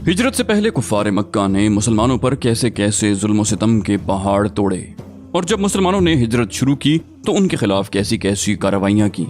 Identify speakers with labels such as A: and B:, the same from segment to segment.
A: ہجرت سے پہلے کفار مکہ نے مسلمانوں پر کیسے کیسے ظلم و ستم کے پہاڑ توڑے، اور جب مسلمانوں نے ہجرت شروع کی تو ان کے خلاف کیسی کیسی کارروائیاں کی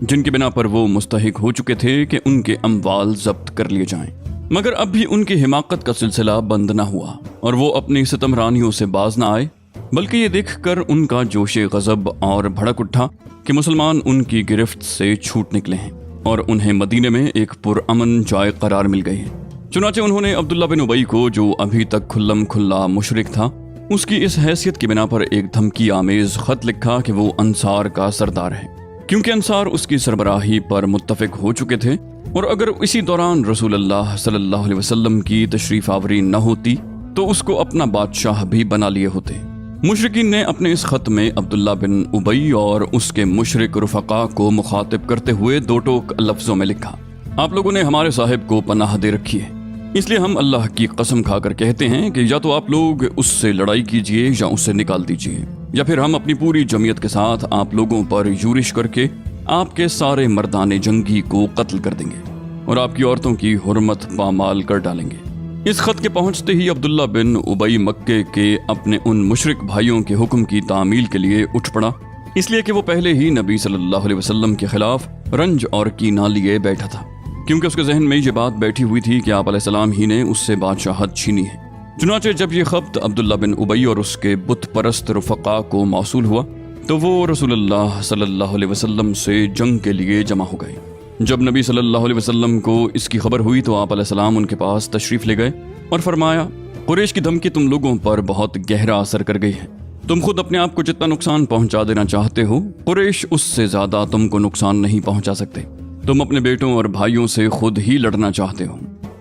A: جن کی بنا پر وہ مستحق ہو چکے تھے کہ ان کے اموال ضبط کر لیے جائیں۔ مگر اب بھی ان کی حماقت کا سلسلہ بند نہ ہوا اور وہ اپنی ستمرانیوں سے باز نہ آئے، بلکہ یہ دیکھ کر ان کا جوش غضب اور بھڑک اٹھا کہ مسلمان ان کی گرفت سے چھوٹ نکلے ہیں اور انہیں مدینے میں ایک پرامن جائے قرار مل گئی ہے۔ چنانچہ انہوں نے عبداللہ بن ابی کو، جو ابھی تک کھلم کھلا مشرک تھا، اس کی اس حیثیت کی بنا پر ایک دھمکی آمیز خط لکھا کہ وہ انصار کا سردار ہے، کیونکہ انصار اس کی سربراہی پر متفق ہو چکے تھے، اور اگر اسی دوران رسول اللہ صلی اللہ علیہ وسلم کی تشریف آوری نہ ہوتی تو اس کو اپنا بادشاہ بھی بنا لیے ہوتے۔ مشرکین نے اپنے اس خط میں عبداللہ بن ابی اور اس کے مشرک رفقا کو مخاطب کرتے ہوئے دو ٹوک لفظوں میں لکھا: آپ لوگوں نے ہمارے صاحب کو پناہ دے رکھی ہے، اس لیے ہم اللہ کی قسم کھا کر کہتے ہیں کہ یا تو آپ لوگ اس سے لڑائی کیجئے یا اسے نکال دیجئے، یا پھر ہم اپنی پوری جمعیت کے ساتھ آپ لوگوں پر یورش کر کے آپ کے سارے مردان جنگی کو قتل کر دیں گے اور آپ کی عورتوں کی حرمت پامال کر ڈالیں گے۔ اس خط کے پہنچتے ہی عبداللہ بن ابی مکے کے اپنے ان مشرک بھائیوں کے حکم کی تعمیل کے لیے اٹھ پڑا، اس لیے کہ وہ پہلے ہی نبی صلی اللہ علیہ وسلم کے خلاف رنج اور کینہ لیے بیٹھا تھا، کیونکہ اس کے ذہن میں یہ بات بیٹھی ہوئی تھی کہ آپ علیہ السلام ہی نے اس سے بادشاہت چھینی ہے۔ چنانچہ جب یہ خط عبداللہ بن ابی اور اس کے بت پرست رفقا کو موصول ہوا تو وہ رسول اللہ صلی اللہ علیہ وسلم سے جنگ کے لیے جمع ہو گئے۔ جب نبی صلی اللہ علیہ وسلم کو اس کی خبر ہوئی تو آپ علیہ السلام ان کے پاس تشریف لے گئے اور فرمایا: قریش کی دھمکی تم لوگوں پر بہت گہرا اثر کر گئی ہے۔ تم خود اپنے آپ کو جتنا نقصان پہنچا دینا چاہتے ہو، قریش اس سے زیادہ تم کو نقصان نہیں پہنچا سکتے۔ تم اپنے بیٹوں اور بھائیوں سے خود ہی لڑنا چاہتے ہو۔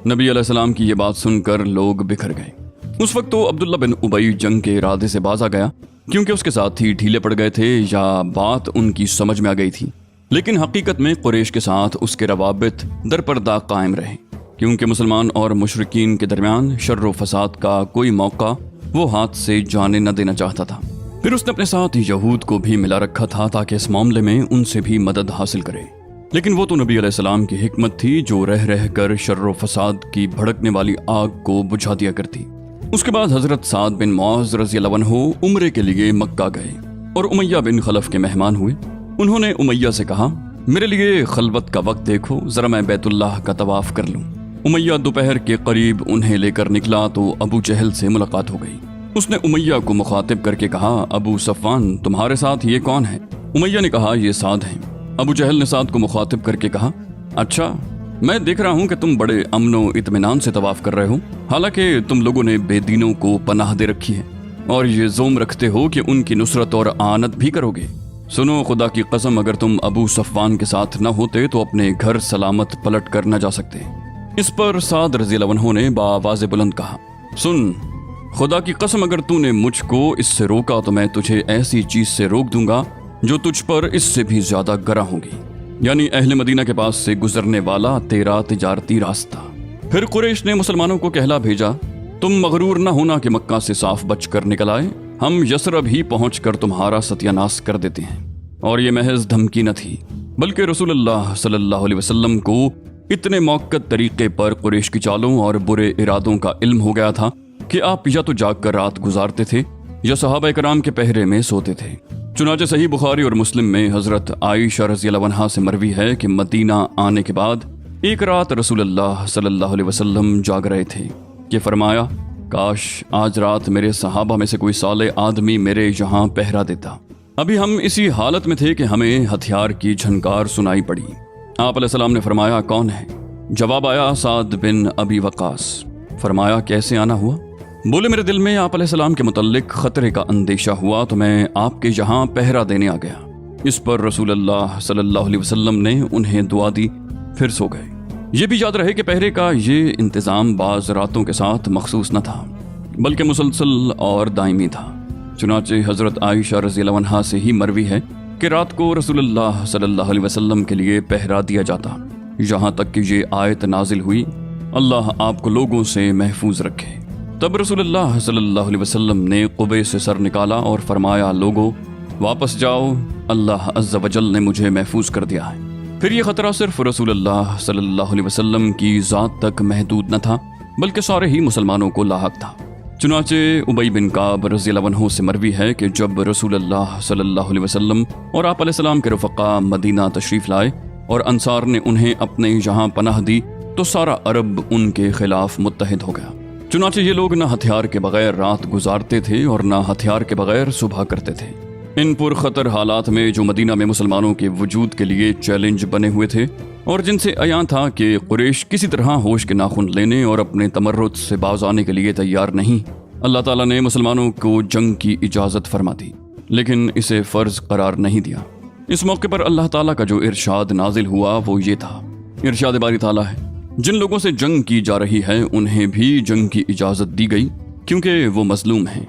A: نبی علیہ السلام کی یہ بات سن کر لوگ بکھر گئے۔ اس وقت تو عبداللہ بن ابی جنگ کے ارادے سے باز آ گیا، کیونکہ اس کے ساتھی ڈھیلے پڑ گئے تھے یا بات ان کی سمجھ میں آ گئی تھی، لیکن حقیقت میں قریش کے ساتھ اس کے روابط درپردہ قائم رہے، کیونکہ مسلمان اور مشرکین کے درمیان شر و فساد کا کوئی موقع وہ ہاتھ سے جانے نہ دینا چاہتا تھا۔ پھر اس نے اپنے ساتھ یہود کو بھی ملا رکھا تھا تاکہ اس معاملے میں ان سے بھی مدد حاصل کرے، لیکن وہ تو نبی علیہ السلام کی حکمت تھی جو رہ رہ کر شر و فساد کی بھڑکنے والی آگ کو بجھا دیا کرتی۔ اس کے بعد حضرت سعد بن معاذ رضی اللہ عنہ عمرے کے لیے مکہ گئے اور امیہ بن خلف کے مہمان ہوئے۔ انہوں نے امیہ سے کہا: میرے لیے خلوت کا وقت دیکھو، ذرا میں بیت اللہ کا طواف کر لوں۔ امیہ دوپہر کے قریب انہیں لے کر نکلا تو ابو جہل سے ملاقات ہو گئی۔ اس نے امیہ کو مخاطب کر کے کہا: ابو صفوان، تمہارے ساتھ یہ کون ہے؟ امیہ نے کہا: یہ سعد ہیں۔ ابو جہل نے سعد کو مخاطب کر کے کہا: اچھا، میں دیکھ رہا ہوں کہ تم بڑے امن و اطمینان سے طواف کر رہے ہو، حالانکہ تم لوگوں نے بے دینوں کو پناہ دے رکھی ہے اور یہ زوم رکھتے ہو کہ ان کی نصرت اور اعانت بھی کرو گے۔ سنو، خدا کی قسم، اگر تم ابو صفوان کے ساتھ نہ ہوتے تو اپنے گھر سلامت پلٹ کر نہ جا سکتے۔ اس پر سعد رضی اللہ عنہ نے بآواز بلند کہا: سن، خدا کی قسم، اگر تو نے مجھ کو اس سے روکا تو میں تجھے ایسی چیز سے روک دوں گا جو تجھ پر اس سے بھی زیادہ گراں ہوگی، یعنی اہل مدینہ کے پاس سے گزرنے والا تیرا تجارتی راستہ۔ پھر قریش نے مسلمانوں کو کہلا بھیجا: تم مغرور نہ ہونا کہ مکہ سے صاف بچ کر نکل آئے، ہم یثرب ہی پہنچ کر تمہارا ستیہ ناش کر دیتے ہیں۔ اور یہ محض دھمکی نہ تھی، بلکہ رسول اللہ صلی اللہ علیہ وسلم کو اتنے موقت طریقے پر قریش کی چالوں اور برے ارادوں کا علم ہو گیا تھا کہ آپ یا تو جاگ کر رات گزارتے تھے یا صحابہ کرام کے پہرے میں سوتے تھے۔ چنانچہ صحیح بخاری اور مسلم میں حضرت عائشہ رضی اللہ عنہا سے مروی ہے کہ مدینہ آنے کے بعد ایک رات رسول اللہ صلی اللہ علیہ وسلم جاگ رہے تھے کہ فرمایا: کاش آج رات میرے صحابہ میں سے کوئی صالح آدمی میرے یہاں پہرا دیتا۔ ابھی ہم اسی حالت میں تھے کہ ہمیں ہتھیار کی جھنکار سنائی پڑی۔ آپ علیہ السلام نے فرمایا: کون ہے؟ جواب آیا: سعد بن ابی وقاص۔ فرمایا: کیسے آنا ہوا؟ بولے: میرے دل میں آپ علیہ السلام کے متعلق خطرے کا اندیشہ ہوا تو میں آپ کے یہاں پہرا دینے آ گیا۔ اس پر رسول اللہ صلی اللہ علیہ وسلم نے انہیں دعا دی، پھر سو گئے۔ یہ بھی یاد رہے کہ پہرے کا یہ انتظام بعض راتوں کے ساتھ مخصوص نہ تھا، بلکہ مسلسل اور دائمی تھا۔ چنانچہ حضرت عائشہ رضی اللہ عنہا سے ہی مروی ہے کہ رات کو رسول اللہ صلی اللہ علیہ وسلم کے لیے پہرا دیا جاتا، یہاں تک کہ یہ آیت نازل ہوئی: اللہ آپ کو لوگوں سے محفوظ رکھے۔ تب رسول اللہ صلی اللہ علیہ وسلم نے قبے سے سر نکالا اور فرمایا: لوگو واپس جاؤ، اللہ عز و جل نے مجھے محفوظ کر دیا ہے۔ پھر یہ خطرہ صرف رسول اللہ صلی اللہ علیہ وسلم کی ذات تک محدود نہ تھا، बल्कि सारे ही मुसलमानों को लाहक था। चुनाचे उबई बिन काब रज़ी अल्लाह अन्हु से मरवी है कि जब रसूलुल्लाह सल्लल्लाहु अलैहि वसल्लम और आप अलैहिस्सलाम के रफ़क़ा मदीना तशरीफ़ लाए और अंसार ने उन्हें अपने यहाँ पनाह दी तो सारा अरब उनके खिलाफ मुत्तहिद हो गया। चुनाचे ये लोग न हथियार के बगैर रात गुजारते थे और न हथियार के बगैर सुबह करते थे। इन पुरखतर हालात में जो मदीना में मुसलमानों के वजूद के लिए चैलेंज बने हुए थे और जिनसे अयां था कि कुरैश किसी तरह होश के नाखून लेने और अपने तमर्रुद से बाज आने के लिए तैयार नहीं, अल्लाह ताला ने मुसलमानों को जंग की इजाज़त फरमा दी, लेकिन इसे फ़र्ज करार नहीं दिया। इस मौके पर अल्लाह ताला का जो इरशाद नाजिल हुआ वो ये था, इरशाद बारी ताला है, जिन लोगों से जंग की जा रही है उन्हें भी जंग की इजाज़त दी गई क्योंकि वो मजलूम हैं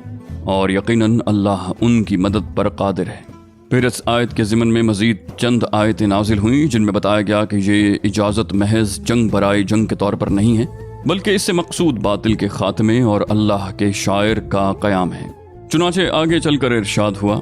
A: और यकीनन अल्लाह उनकी मदद पर कादिर है। फिर इस आयत के ज़िमन में मज़ीद चंद आयतें नाजिल हुई जिनमें बताया गया कि ये इजाज़त महज जंग बराए जंग के तौर पर नहीं है, बल्कि इससे मकसूद बातिल के खात्मे और अल्लाह के शायर का क़याम है। चुनाचे आगे चलकर इरशाद हुआ,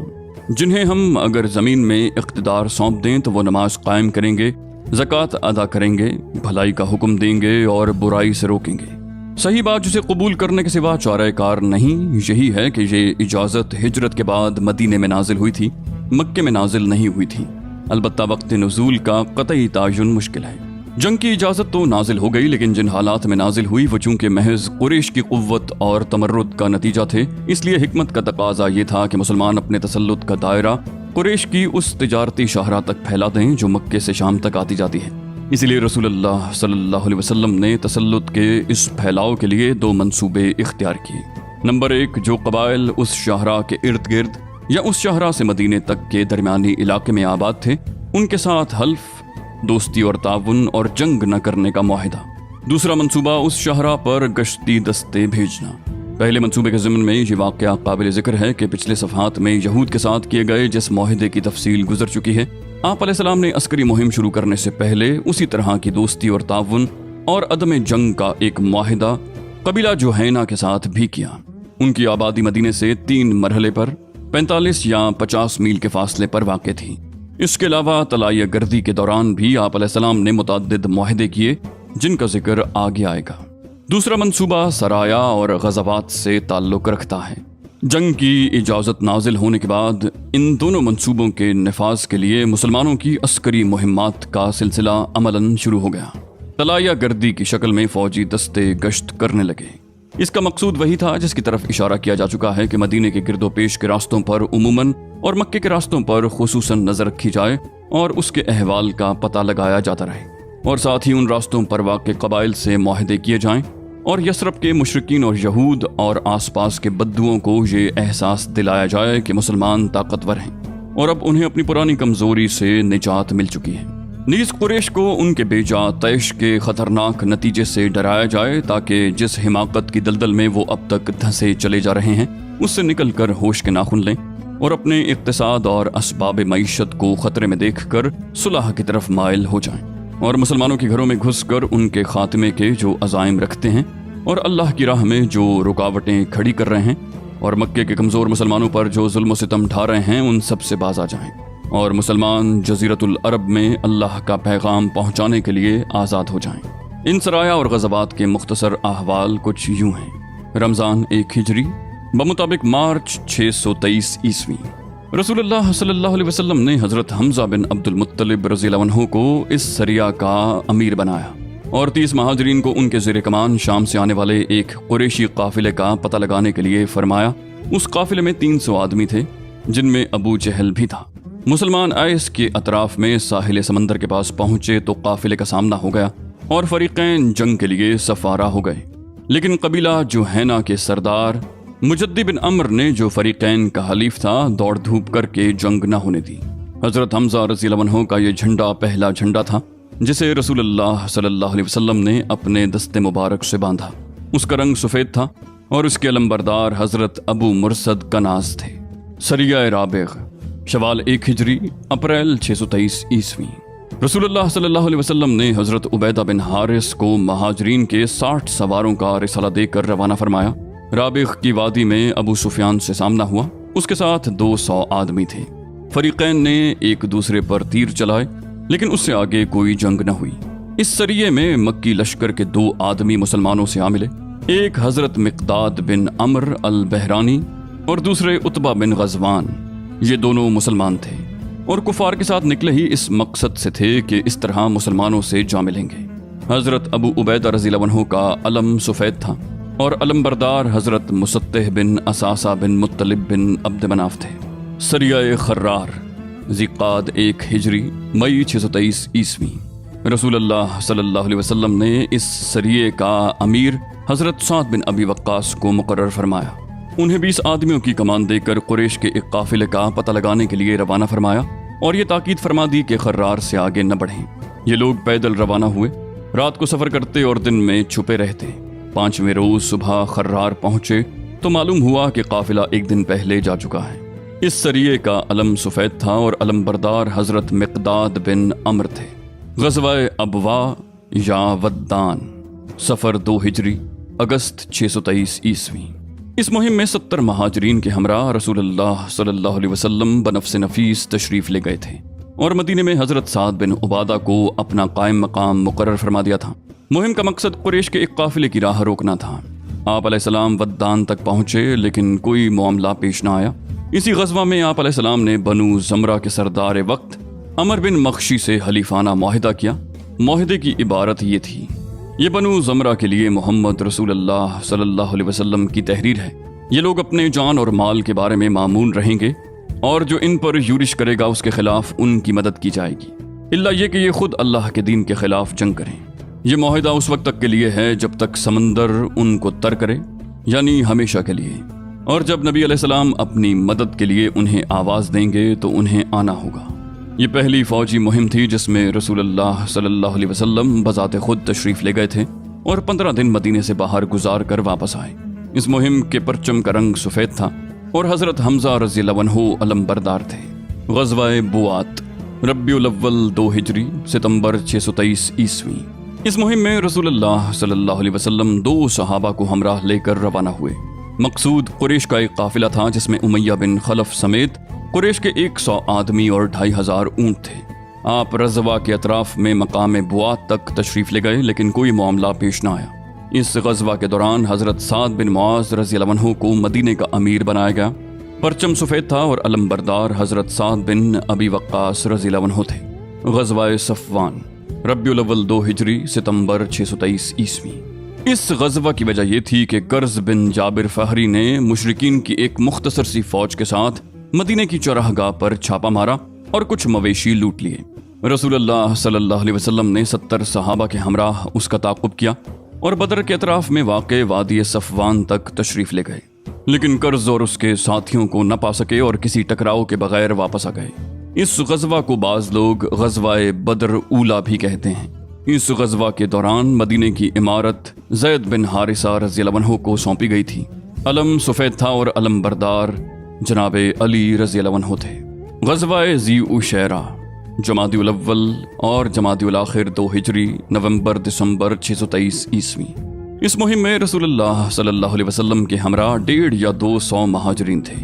A: जिन्हें हम अगर ज़मीन में इक़्तिदार सौंप दें तो वो नमाज कायम करेंगे, ज़कात अदा करेंगे, भलाई का हुक्म देंगे और बुराई से रोकेंगे। सही बात जिसे कबूल करने के सिवा चारे कार नहीं यही है कि ये इजाज़त हिजरत के बाद मदीने में नाजिल हुई थी, मक्के में नाजिल नहीं हुई थी। अलबत्ता वक्त नुज़ूल का कतई तायुन मुश्किल है। जंग की इजाज़त तो नाजिल हो गई, लेकिन जिन हालात में नाजिल हुई वो चूंकि महज कुरैश की कुव्वत और तमर्रुद का नतीजा थे, इसलिए हिकमत का तकाजा ये था कि मुसलमान अपने तसल्लुत का दायरा कुरैश की उस तिजारती शाहरा तक फैला दें जो मक्के से शाम तक आती जाती है। इसीलिए रसूलुल्लाह सल्लल्लाहु अलैहि वसल्लम ने तसल्लुत के इस फैलाव के लिए दो मंसूबे इख्तियार किए। नंबर 1, जो कबाइल उस शाहरा के इर्द गिर्द या उस शाहरा से मदीने तक के दरमियानी इलाके में आबाद थे, उनके साथ हल्फ, दोस्ती और ताउन और जंग न करने का मुआहिदा। दूसरा मंसूबा उस शाहरा पर गश्ती दस्ते भेजना। पहले मंसूबे के ज़िम्न में ये वाक़या काबिल ज़िक्र है कि पिछले सफ़हात में यहूद के साथ किए गए जिस मुआहिदे की तफसील गुजर चुकी है, आप अलैहिस्सलाम ने अस्करी मुहिम शुरू करने से पहले उसी तरह की दोस्ती और ताउन और अदम जंग का एक मुआहिदा कबीला जुहैना के साथ भी किया। उनकी आबादी मदीने से 3 मरहले पर 45 या 50 मील के फासले पर वाक़ थी। इसके अलावा तलाइया गर्दी के दौरान भी आप अलैहिस्सलाम ने मुतअद्दिद मुआहिदे किए जिनका जिक्र आगे आएगा। दूसरा मंसूबा सराया और गज़वात से ताल्लुक़ रखता है। जंग की इजाज़त नाजिल होने के बाद इन दोनों मंसूबों के नफाज के लिए मुसलमानों की अस्करी मुहिम्मात का सिलसिला अमलन शुरू हो गया। तलाइया गर्दी की शक्ल में फ़ौजी दस्ते गश्त करने लगे। इसका मकसूद वही था जिसकी तरफ इशारा किया जा चुका है कि मदीने के गिरदो पेश के रास्तों पर उमूमन और मक्के के रास्तों पर खुसूसन नज़र रखी जाए और उसके अहवाल का पता लगाया जाता रहे, और साथ ही उन रास्तों पर वाक़े कबाइल से मुआहिदे किए जाएं और यसरब के मुशरिकीन और यहूद और आसपास के बद्दुओं को ये एहसास दिलाया जाए कि मुसलमान ताकतवर हैं और अब उन्हें अपनी पुरानी कमज़ोरी से निजात मिल चुकी है। नीज़ कुरैश को उनके बेजा तैश के ख़तरनाक नतीजे से डराया जाए ताकि जिस हिमाकत की दलदल में वो अब तक धंसे चले जा रहे हैं उससे निकल कर होश के नाखुन लें और अपने इक़्तिसाद और असबाब मईशत को ख़तरे में देख कर सुलह की तरफ माइल हो जाएं और मुसलमानों के घरों में घुस कर उनके खात्मे के जो अज़ाइम रखते हैं और अल्लाह की राह में जो रुकावटें खड़ी कर रहे हैं और मक्के के कमज़ोर मुसलमानों पर जो जुल्म सितम ढा रहे हैं उन सब से बाज आ जाएं और मुसलमान जज़ीरतुल अरब में अल्लाह का पैगाम पहुँचाने के लिए आज़ाद हो जाएं। इन सराया और गज़वात के मुख्तसर अहवाल कुछ यूँ हैं। रमज़ान 1 हिजरी बमुताबिक मार्च 623 ईस्वी रसूलुल्लाह सल्लल्लाहु अलैहि वसल्लम ने हज़रत हमज़ा बिन अब्दुल मुत्तलिब रज़ियल्लाहु अन्हु को इस सरिया का अमीर बनाया और 30 महाजरीन को उनके ज़ेर कमान शाम से आने वाले एक कुरैशी काफ़िले का पता लगाने के लिए फरमाया। उस काफ़िले में 300 आदमी थे जिनमें अबू जहल भी था। मुसलमान आयस के अतराफ में साहिल समंदर के पास पहुंचे तो काफिले का सामना हो गया और फरीकैन जंग के लिए सफारा हो गए, लेकिन कबीला जुहैना के सरदार मुजद्दी बिन अम्र ने जो फरीकैन का हलीफ था दौड़ धूप करके जंग न होने दी। हजरत हमजा रज़ियल्लाहु अन्हु का ये झंडा पहला झंडा था जिसे रसूलुल्लाह सल्लल्लाहु अलैहि वसल्लम ने अपने दस्ते मुबारक से बांधा। उसका रंग सफ़ेद था और उसके अलंबरदार हजरत अबू मुरसद कनाज थे। सरिया राबिग शवाल 1 हिजरी अप्रैल 623 ईस्वी रसूलुल्लाह सल्लल्लाहु अलैहि वसल्लम ने हजरत उबैदा बिन हारिस को महाजरीन के 60 सवारों का रिसाला देकर रवाना फरमाया। राबिग की वादी में अबू सुफियान से सामना हुआ। उसके साथ 200 आदमी थे। फरीकैन ने एक दूसरे पर तीर चलाए लेकिन उससे आगे कोई जंग न हुई। इस सरिये में मक्की लश्कर के 2 आदमी मुसलमानों से आ मिले। एक हजरत मिक़दाद बिन अम्र अल बहरानी और दूसरे उतबा बिन गज़वान। ये दोनों मुसलमान थे और कुफार के साथ निकले ही इस मकसद से थे कि इस तरह मुसलमानों से जा मिलेंगे। हजरत अबू उबैदा रज़ियल्लाहु अन्हु का अलम सफ़ेद था और अलमबरदार हजरत मुसत्तह बिन असासा बिन मुत्तलिब बिन अब्द मनाफ थे। सरिया खर्रार ज़िक़ाद 1 हिजरी मई 623 ईस्वी। रसूलुल्लाह सल्लल्लाहु अलैहि वसल्लम ने इस सरिये का अमीर हजरत साद बिन अबी वक्कास को मुकर्रर फरमाया। उन्हें 20 आदमियों की कमान देकर कुरैश के एक काफिले का पता लगाने के लिए रवाना फरमाया और ये ताकीद फरमा दी कि खर्रार से आगे न बढ़ें। ये लोग पैदल रवाना हुए, रात को सफ़र करते और दिन में छुपे रहते। 5वें रोज़ सुबह खर्रार पहुंचे तो मालूम हुआ कि काफिला एक दिन पहले जा चुका है। इस सरिये का अलम सफ़ेद था और अलमबरदार हजरत मिक़दाद बिन अम्र थे। ग़ज़वा-ए अबवा या वद्दान, सफ़र 2 हिजरी अगस्त 623 ईस्वी। इस मुहिम में 70 महाजरीन के हमरा रसूलुल्लाह सल्लल्लाहु अलैहि वसल्लम बनफ्स नफीस तशरीफ़ ले गए थे और मदीने में हजरत साद बिन उबादा को अपना कायम मकाम मुकर्रर फरमा दिया था। मुहिम का मकसद कुरैश के एक काफिले की राह रोकना था। आप अलैहिस्सलाम वद्दान तक पहुंचे लेकिन कोई मामला पेश न आया। इसी ग़ज़वा में आप अलैहिस्सलाम ने बनु ज़मरा के सरदार वक्त अमर बिन मख्शी से हलीफाना मुआहिदा किया। मुआहिदे की इबारत ये थी, ये बनु ज़मरा के लिए मोहम्मद रसूलुल्लाह सल्लल्लाहु अलैहि वसल्लम की तहरीर है। ये लोग अपने जान और माल के बारे में मामून रहेंगे और जो इन पर यूरिश करेगा उसके खिलाफ उनकी मदद की जाएगी, इल्ला ये कि ये खुद अल्लाह के दीन के खिलाफ जंग करें। ये मुआहिदा उस वक्त तक के लिए है जब तक समंदर उनको तर करे, यानी हमेशा के लिए, और जब नबी अलैहिस्सलाम अपनी मदद के लिए उन्हें आवाज़ देंगे तो उन्हें आना होगा। ये पहली फौजी मुहिम थी जिसमें रसूलुल्लाह सल्लल्लाहु अलैहि वसल्लम बज़ाते खुद तशरीफ़ ले गए थे और 15 दिन मदीने से बाहर गुजार कर वापस आए। इस मुहिम के परचम का रंग सफ़ेद था और हज़रत हमज़ा रज़ियल्लाहु अन्हु अलमबरदार थे। ग़ज़वा-ए बुआत, रब्बिउल अव्वल 2 हिजरी सितंबर 623 ईस्वी। इस मुहिम में रसूलुल्लाह सल्लल्लाहु अलैहि वसल्लम 2 सहाबा को हमराह लेकर रवाना हुए। मकसूद कुरैश का एक काफिला था जिसमें उमैया बिन खलफ समेत कुरैश के 100 आदमी और 2500 ऊँट थे। आप रज़वा के अतराफ में मकाम बुआत तक तशरीफ़ ले गए लेकिन कोई मामला पेश न आया। इस ग़ज़वा के दौरान हज़रत साद बिन मुआज़ रज़ियल्लाहु अन्हु को मदीने का अमीर बनाया गया। परचम सफ़ेद था और अलमबरदार हज़रत साद बिन अबी वक्कास रज़ियल्लाहु अन्हु थे। ग़ज़वा-ए सफ़वान, रब्बिउल अव्वल 2 हिजरी सितंबर 623 ईस्वी। इस ग़ज़वा की वजह यह थी कि कर्ज़ बिन जाबिर फ़हरी ने मुशरिकीन की एक मुख्तसर सी फ़ौज के साथ मदीने की चौराहगाह पर छापा मारा और कुछ मवेशी लूट लिए। रसूलुल्लाह सल्लल्लाहु अलैहि वसल्लम ने 70 सहाबा के हमराह उसका ताक़ुब किया और बदर के अतराफ में वाक़े वादी सफ़वान तक तशरीफ़ ले गए, लेकिन कर्ज़ और उसके साथियों को न पा सके और किसी टकराव के बगैर वापस आ गए। इस ग़ज़वा को बाज़ लोग ग़ज़वा-ए बदर ऊला भी कहते हैं। इस ग़ज़वा के दौरान मदीने की इमारत ज़ैद बिन हारिसा रज़ियल्लाहु अन्हु को सौंपी गई थी। अलम सफ़ेद था और अलमबरदार जनाबे अली रज़ियल्लाहु अन्हु थे। ग़ज़वा-ए ज़ी उशैरा, जमादिउल अव्वल और जमादिउल आखिर 2 हिजरी नवंबर दिसंबर 623 ईस्वी। इस मुहिम में रसूलुल्लाह सल्लल्लाहु अलैहि वसल्लम के हमरा 150 या 200 महाजरीन थे,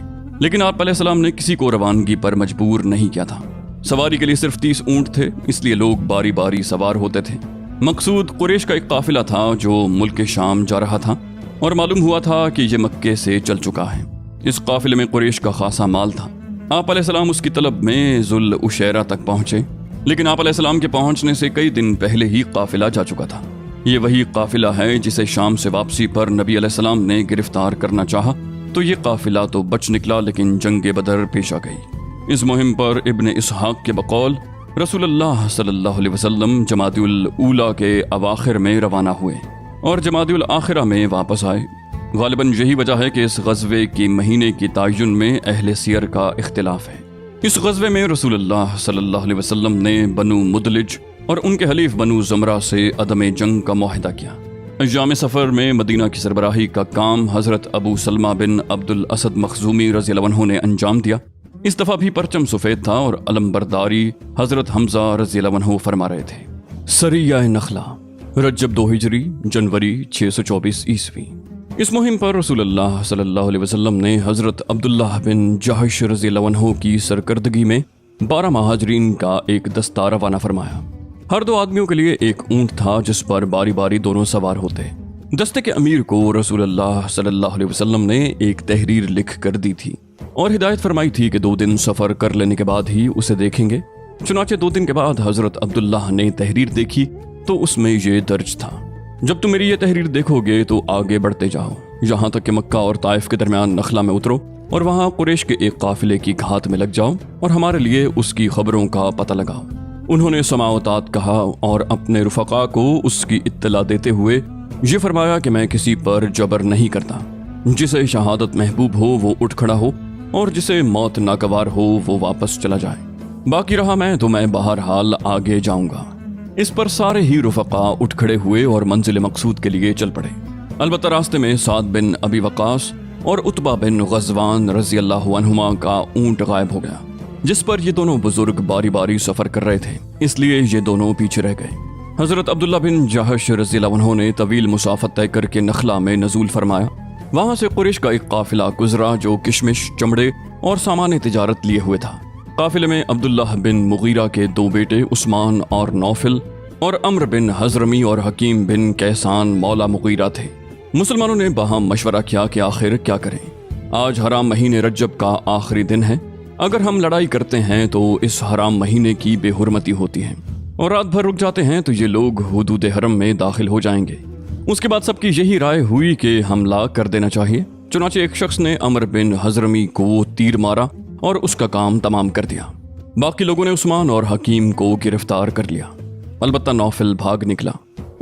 A: लेकिन आप अलैहिस्सलाम ने किसी को रवानगी पर मजबूर नहीं किया था। सवारी के लिए सिर्फ 30 ऊँट थे, इसलिए लोग बारी बारी सवार होते थे। मकसूद कुरैश का एक काफिला था जो मुल्क शाम जा रहा था और मालूम हुआ था कि ये मक्के से चल चुका है। इस काफिले में कुरैश का खासा माल था। आप अलैहिस्सलाम उसकी तलब में ज़ुल उशैरा तक पहुँचे, लेकिन आप अलैहिस्सलाम के पहुँचने से कई दिन पहले ही काफिला जा चुका था। ये वही काफिला है जिसे शाम से वापसी पर नबी अलैहिस्सलाम ने गिरफ्तार करना चाहा, तो ये काफिला तो बच निकला लेकिन जंग बदर पेश आ गई। इस मुहिम पर इब्न इसहाक के बकौल रसूलुल्लाह सल्लल्लाहु अलैहि वसल्लम जमादिउल ऊला के अवाखिर में रवाना हुए और जमादिउल आखिरा में वापस आए। गालिबन यही वजह है कि इस ग़ज़वे की महीने की तायुन में अहले सियर का इख्तिलाफ है। इस ग़ज़वे में रसूलुल्लाह सल्लल्लाहु अलैहि वसल्लम ने बनु मुदलिज और उनके हलीफ बनु ज़मरा से अदम जंग का मुआहिदा किया। अय्याम सफ़र में मदीना की सरबराही का काम हज़रत अबू सलमा बिन अब्दुल असद मखज़ूमी रज़ियल्लाहु अन्हु ने अंजाम दिया। इस दफ़ा भी परचम सफ़ेद था और अलमबरदारी हज़रत हमज़ा रज़ियल्लाहु अन्हु फरमा रहे थे। सरिया नखला, रजब 2 हिजरी जनवरी 624 ईस्वी। इस मुहिम पर रसूलुल्लाह सल्लल्लाहु अलैहि वसल्लम ने हज़रत अब्दुल्लाह बिन जहश रज़ियल्लाहु अन्हु की सरकर्दगी में 12 महाजरीन का एक दस्ता रवाना फरमाया। हर 2 आदमियों के लिए एक ऊंट था जिस पर बारी बारी दोनों सवार होते। दस्ते के अमीर को रसूलुल्लाह सल्लल्लाहु अलैहि वसल्लम ने एक तहरीर लिख कर दी थी और हिदायत फरमाई थी कि 2 दिन सफर कर लेने के बाद ही उसे देखेंगे। चुनाचे 2 दिन के बाद हजरत अब्दुल्लाह ने तहरीर देखी तो उसमें ये दर्ज था, जब तुम मेरी ये तहरीर देखोगे तो आगे बढ़ते जाओ यहाँ तक कि मक्का और ताइफ के दरमियान नखला में उतरो और वहाँ कुरैश के एक काफिले की घात में लग जाओ और हमारे लिए उसकी खबरों का पता लगाओ। उन्होंने समावतात कहा और अपने रुफका को उसकी इत्तला देते हुए ये फरमाया कि मैं किसी पर जबर नहीं करता। जिसे शहादत महबूब हो वो उठ खड़ा हो और जिसे मौत नागवार हो वो वापस चला जाए। बाकी रहा मैं तो मैं बहरहाल आगे जाऊंगा। इस पर सारे ही रुफका उठ खड़े हुए और मंजिल मकसूद के लिए चल पड़े। अलबत्ता रास्ते में साद बिन अबी वकास और उतबा बिन गज़वान रज़ी अल्लाहु अन्हुमा का ऊंट गायब हो गया, जिस पर ये दोनों बुजुर्ग बारी बारी सफर कर रहे थे, इसलिए ये दोनों पीछे रह गए। हजरत अब्दुल्ला बिन जहश रज़ी अल्लाहु अन्हु ने तवील मुसाफत तय करके नखला में नजूल फरमाया। वहां से कुरैश का एक काफिला गुजरा जो किशमिश, चमड़े और सामान तिजारत लिए हुए था। काफिले में अब्दुल्लाह बिन मुगीरा के 2 बेटे उस्मान और नौफिल और अम्र बिन हजरमी और हकीम बिन कैसान मौला मुगीरा थे। मुसलमानों ने बाहम मशवरा किया कि आखिर क्या करें। आज हराम महीने रज्जब का आखिरी दिन है, अगर हम लड़ाई करते हैं तो इस हराम महीने की बेहुरमती होती है और रात भर रुक जाते हैं तो ये लोग हुदूद हरम में दाखिल हो जाएंगे। उसके बाद सबकी यही राय हुई कि हमला कर देना चाहिए। चुनाचे एक शख्स ने अमर बिन हजरमी को तीर मारा और उसका काम तमाम कर दिया। बाकी लोगों ने उस्मान और हकीम को गिरफ्तार कर लिया, अलबत्ता नौफिल भाग निकला।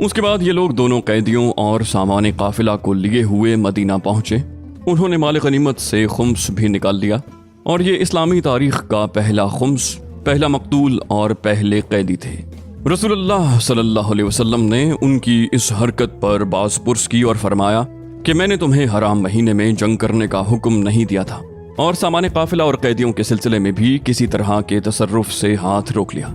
A: उसके बाद ये लोग दोनों कैदियों और सामान काफिला को लिए हुए मदीना पहुंचे। उन्होंने माल गनीमत से खुम्स भी निकाल लिया और ये इस्लामी तारीख का पहला खुम्स, पहला मकतूल और पहले कैदी थे। रसूलुल्लाह सल्लल्लाहु अलैहि वसल्लम ने उनकी इस हरकत पर बाज़ पुरस की और फरमाया कि मैंने तुम्हें हराम महीने में जंग करने का हुक्म नहीं दिया था और सामान काफिला और कैदियों के सिलसिले में भी किसी तरह के तसर्रुफ से हाथ रोक लिया।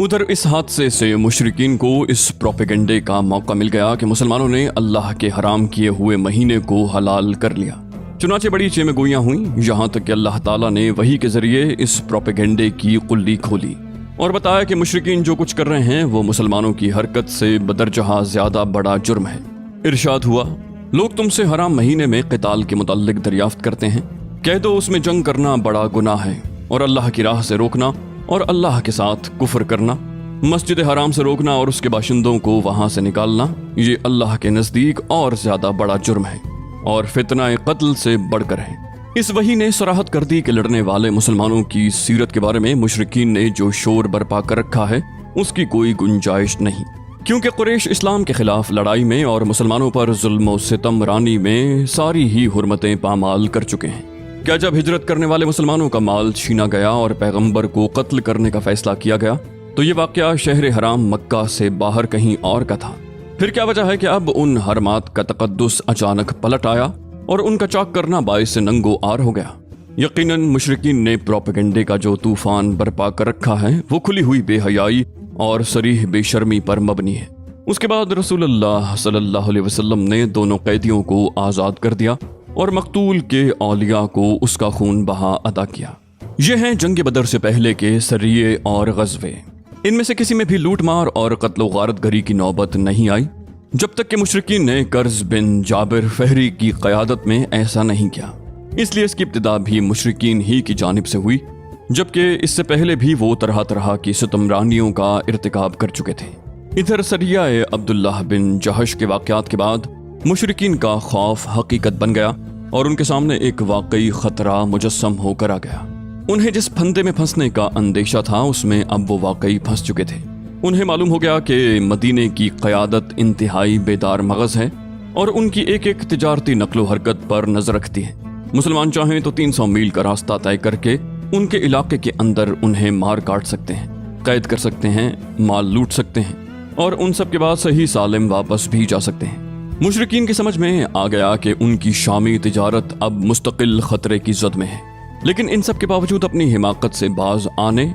A: उधर इस हादसे से मुशरिकीन को इस प्रोपेगेंडे का मौका मिल गया कि मुसलमानों ने अल्लाह के हराम किए हुए महीने को हलाल कर लिया। चुनाचे बड़ी चेमगोइयां हुई, यहाँ तक कि अल्लाह ताला ने वही के जरिए इस प्रोपेगेंडे की कुल्ली खोली और बताया कि मुशरिकीन जो कुछ कर रहे हैं वो मुसलमानों की हरकत से बदरजहा ज्यादा बड़ा जुर्म है। इरशाद हुआ, लोग तुमसे हराम महीने में क़िताल के मुताल्लिक दरियाफ्त करते हैं, कह दो उसमें जंग करना बड़ा गुनाह है और अल्लाह की राह से रोकना और अल्लाह के साथ कुफ्र करना, मस्जिद हराम से रोकना और उसके बाशिंदों को वहां से निकालना, ये अल्लाह के नजदीक और ज्यादा बड़ा जुर्म है और फितना कत्ल से बढ़कर है। इस वही ने सराहत कर दी कि लड़ने वाले मुसलमानों की सीरत के बारे में मुशरिकीन ने जो शोर बरपा कर रखा है उसकी कोई गुंजाइश नहीं, क्योंकि कुरैश इस्लाम के खिलाफ लड़ाई में और मुसलमानों पर जुल्म और सितम रानी में सारी ही हुर्मतें पामाल कर चुके हैं। क्या जब हिजरत करने वाले मुसलमानों का माल छीना गया और पैगंबर को कत्ल करने का फैसला किया गया तो ये वाकया शहर हराम मक्का से बाहर कहीं और का था? फिर क्या वजह है कि अब उन हरमात का तकद्दुस अचानक पलट आया और उनका चाक करना बाइस नंगो आर हो गया? यकीनन मुशरिकीन ने प्रोपेगेंडे का जो तूफान बर्पा कर रखा है वो खुली हुई बेहयाई और सरीह बेशर्मी पर मबनी है। उसके बाद रसूलुल्लाह सल्लल्लाहु अलैहि वसल्लम ने दोनों कैदियों को आज़ाद कर दिया और मकतूल के औलिया को उसका खून बहा अदा किया। ये हैं जंग बदर से पहले के सरिये और गज़वे। इनमें से किसी में भी लूट मार और कत्ल गारत गरी की नौबत नहीं आई जब तक कि मुशरिकीन ने कर्ज बिन जाबिर फहरी की क़यादत में ऐसा नहीं किया। इसलिए इसकी इब्तिदा भी मुशरिकीन ही की जानिब से हुई, जबकि इससे पहले भी वो तरह तरह की सितमरानियों का इर्तिकाब कर चुके थे। इधर सरिया अब्दुल्लाह बिन जहश के वाक़यात के बाद मुशरिकीन का खौफ हकीकत बन गया और उनके सामने एक वाकई खतरा मुजस्सम होकर आ गया। उन्हें जिस फंदे में फंसने का अंदेशा था उसमें अब वो वाकई फंस चुके थे। उन्हें मालूम हो गया कि मदीने की क़यादत इंतहाई बेदार मगज है और उनकी एक एक तिजारती नकलो हरकत पर नजर रखती है। मुसलमान चाहें तो 300 मील का रास्ता तय करके उनके इलाके के अंदर उन्हें मार काट सकते हैं, कैद कर सकते हैं, माल लूट सकते हैं और उन सब के बाद सही सालिम वापस भी जा सकते हैं। मुशरिकीन की समझ में आ गया कि उनकी शामी तिजारत अब मुस्तकिल खतरे की जद में है, लेकिन इन सब के बावजूद अपनी हिमाकत से बाज आने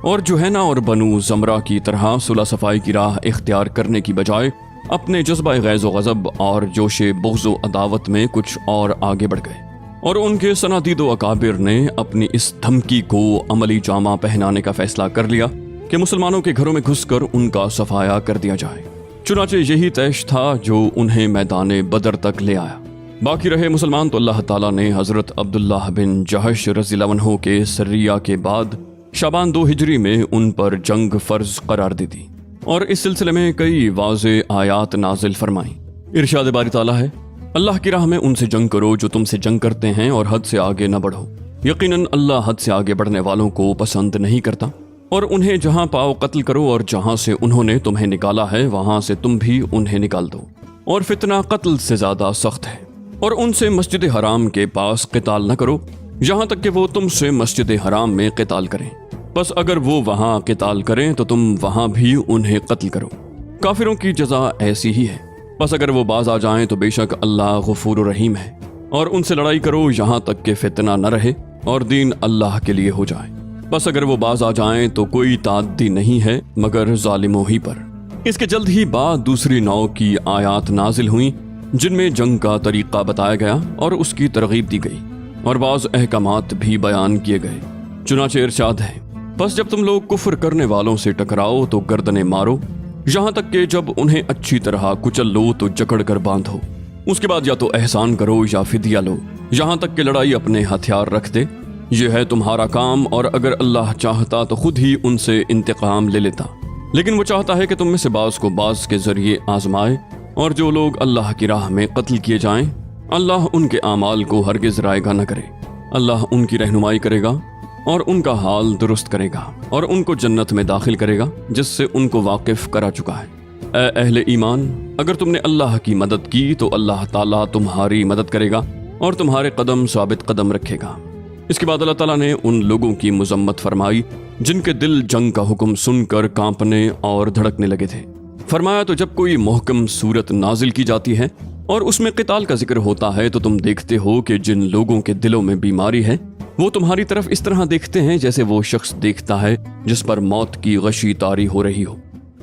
A: और जुहैना और बनु ज़मरा की तरह सुलह सफाई की राह इख्तियार करने की बजाय अपने जज्बा गैज़ व गज़ब और जोशे बुग़्ज़ व अदावत में कुछ और आगे बढ़ गए और उनके सनादीद व अकाबिर ने अपनी इस धमकी को अमली जामा पहनाने का फैसला कर लिया کہ مسلمانوں کے گھروں میں گھس کر ان کا صفایا کر دیا جائے۔ چنانچہ یہی طیش تھا جو انہیں میدان بدر تک لے آیا۔ باقی رہے مسلمان تو اللہ تعالیٰ نے حضرت عبداللہ بن جہش رضی اللہ عنہ کے سریہ کے بعد شعبان 2 ہجری میں ان پر جنگ فرض قرار دی تھی، اور اس سلسلے میں کئی واضح آیات نازل فرمائیں۔ ارشاد باری تعالیٰ ہے، اللہ کی راہ میں ان سے جنگ کرو جو تم سے جنگ کرتے ہیں، اور حد سے آگے نہ بڑھو، یقیناً اللہ حد سے آگے بڑھنے والوں کو پسند نہیں کرتا۔ اور انہیں جہاں پاؤ قتل کرو، اور جہاں سے انہوں نے تمہیں نکالا ہے وہاں سے تم بھی انہیں نکال دو، اور فتنہ قتل سے زیادہ سخت ہے۔ اور ان سے مسجد حرام کے پاس قتال نہ کرو یہاں تک کہ وہ تم سے مسجد حرام میں قتال کریں، بس اگر وہ وہاں قتال کریں تو تم وہاں بھی انہیں قتل کرو۔ کافروں کی جزا ایسی ہی ہے، بس اگر وہ باز آ جائیں تو بے شک اللہ غفور و رحیم ہے۔ اور ان سے لڑائی کرو یہاں تک کہ فتنہ نہ رہے اور دین اللہ کے لیے ہو جائے، بس اگر وہ باز آ جائیں تو کوئی تعدی نہیں ہے مگر ظالموں ہی پر۔ اس کے جلد ہی بعد دوسری نوع کی آیات نازل ہوئیں جن میں جنگ کا طریقہ بتایا گیا اور اس کی ترغیب دی گئی، اور بعض احکامات بھی بیان کیے گئے۔ چنانچہ ارشاد ہے، بس جب تم لوگ کفر کرنے والوں سے ٹکراؤ تو گردنیں مارو، یہاں تک کہ جب انہیں اچھی طرح کچل لو تو جکڑ کر باندھو، اس کے بعد یا تو احسان کرو یا فدیہ لو، یہاں تک کہ لڑائی اپنے ہتھیار رکھ دے۔ یہ ہے تمہارا کام، اور اگر اللہ چاہتا تو خود ہی ان سے انتقام لے لیتا، لیکن وہ چاہتا ہے کہ تم میں سے بعض کو بعض کے ذریعے آزمائے۔ اور جو لوگ اللہ کی راہ میں قتل کیے جائیں، اللہ ان کے اعمال کو ہرگز رائیگاں نہ کرے، اللہ ان کی رہنمائی کرے گا اور ان کا حال درست کرے گا، اور ان کو جنت میں داخل کرے گا جس سے ان کو واقف کرا چکا ہے۔ اے اہل ایمان، اگر تم نے اللہ کی مدد کی تو اللہ تعالیٰ تمہاری مدد کرے گا اور تمہارے قدم ثابت قدم رکھے گا۔ اس کے بعد اللہ تعالیٰ نے ان لوگوں کی مذمت فرمائی جن کے دل جنگ کا حکم سن کر کانپنے اور دھڑکنے لگے تھے۔ فرمایا، تو جب کوئی محکم صورت نازل کی جاتی ہے اور اس میں قتال کا ذکر ہوتا ہے تو تم دیکھتے ہو کہ جن لوگوں کے دلوں میں بیماری ہے وہ تمہاری طرف اس طرح دیکھتے ہیں جیسے وہ شخص دیکھتا ہے جس پر موت کی غشی طاری ہو رہی ہو۔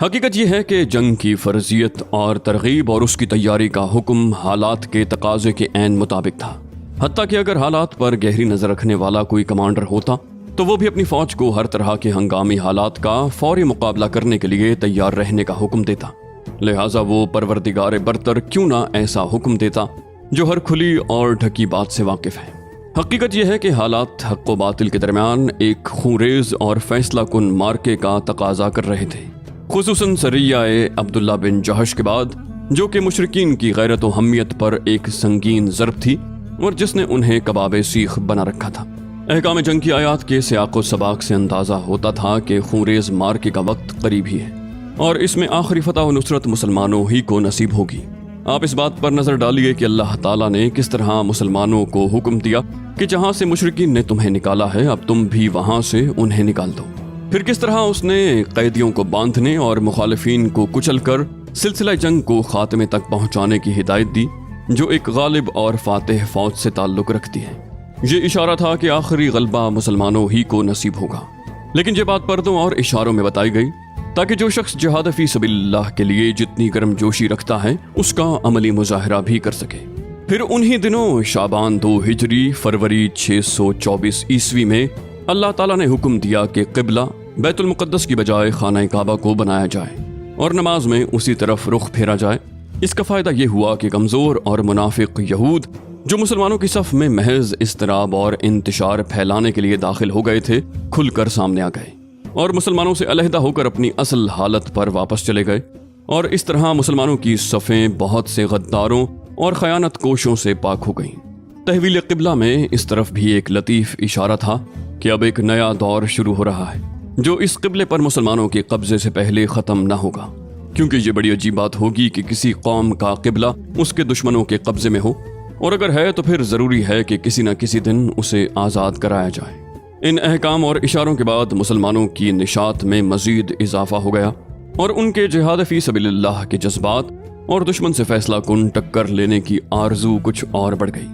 A: حقیقت یہ ہے کہ جنگ کی فرضیت اور ترغیب اور اس کی تیاری کا حکم حالات کے تقاضے کے عین مطابق تھا، حتیٰ کہ اگر حالات پر گہری نظر رکھنے والا کوئی کمانڈر ہوتا تو وہ بھی اپنی فوج کو ہر طرح کے ہنگامی حالات کا فوری مقابلہ کرنے کے لیے تیار رہنے کا حکم دیتا۔ لہٰذا وہ پروردگار برتر کیوں نہ ایسا حکم دیتا جو ہر کھلی اور ڈھکی بات سے واقف ہے۔ حقیقت یہ ہے کہ حالات حق و باطل کے درمیان ایک خونریز اور فیصلہ کن مارکے کا تقاضا کر رہے تھے، خصوصاً سریہ عبداللہ بن جہش کے بعد، جو کہ مشرکین کی غیرت و حمیت پر ایک سنگین ضرب تھی اور جس نے انہیں کباب سیخ بنا رکھا تھا۔ احکام جنگ کی آیات کے سیاق و سباق سے اندازہ ہوتا تھا کہ خونریز مارکے کا وقت قریب ہی ہے، اور اس میں آخری فتح و نصرت مسلمانوں ہی کو نصیب ہوگی۔ آپ اس بات پر نظر ڈالیے کہ اللہ تعالیٰ نے کس طرح مسلمانوں کو حکم دیا کہ جہاں سے مشرکین نے تمہیں نکالا ہے اب تم بھی وہاں سے انہیں نکال دو۔ پھر کس طرح اس نے قیدیوں کو باندھنے اور مخالفین کو کچل کر سلسلہ جنگ کو خاتمے تک پہنچانے کی ہدایت دی، جو ایک غالب اور فاتح فوج سے تعلق رکھتی ہے۔ یہ اشارہ تھا کہ آخری غلبہ مسلمانوں ہی کو نصیب ہوگا، لیکن یہ بات پردوں اور اشاروں میں بتائی گئی تاکہ جو شخص جہاد فی سبیل اللہ کے لیے جتنی گرم جوشی رکھتا ہے اس کا عملی مظاہرہ بھی کر سکے۔ پھر انہی دنوں شعبان 2 ہجری فروری 624 عیسوی میں اللہ تعالیٰ نے حکم دیا کہ قبلہ بیت المقدس کی بجائے خانہ کعبہ کو بنایا جائے اور نماز میں اسی طرف رخ پھیرا جائے۔ اس کا فائدہ یہ ہوا کہ کمزور اور منافق یہود جو مسلمانوں کی صف میں محض اضطراب اور انتشار پھیلانے کے لیے داخل ہو گئے تھے، کھل کر سامنے آ گئے اور مسلمانوں سے علیحدہ ہو کر اپنی اصل حالت پر واپس چلے گئے، اور اس طرح مسلمانوں کی صفیں بہت سے غداروں اور خیانت کوشوں سے پاک ہو گئیں۔ تحویل قبلہ میں اس طرف بھی ایک لطیف اشارہ تھا کہ اب ایک نیا دور شروع ہو رہا ہے جو اس قبلے پر مسلمانوں کے قبضے سے پہلے ختم نہ ہوگا، کیونکہ یہ بڑی عجیب بات ہوگی کہ کسی قوم کا قبلہ اس کے دشمنوں کے قبضے میں ہو، اور اگر ہے تو پھر ضروری ہے کہ کسی نہ کسی دن اسے آزاد کرایا جائے۔ ان احکام اور اشاروں کے بعد مسلمانوں کی نشاط میں مزید اضافہ ہو گیا اور ان کے جہاد فی سبیل اللہ کے جذبات اور دشمن سے فیصلہ کن ٹکر لینے کی آرزو کچھ اور بڑھ گئی۔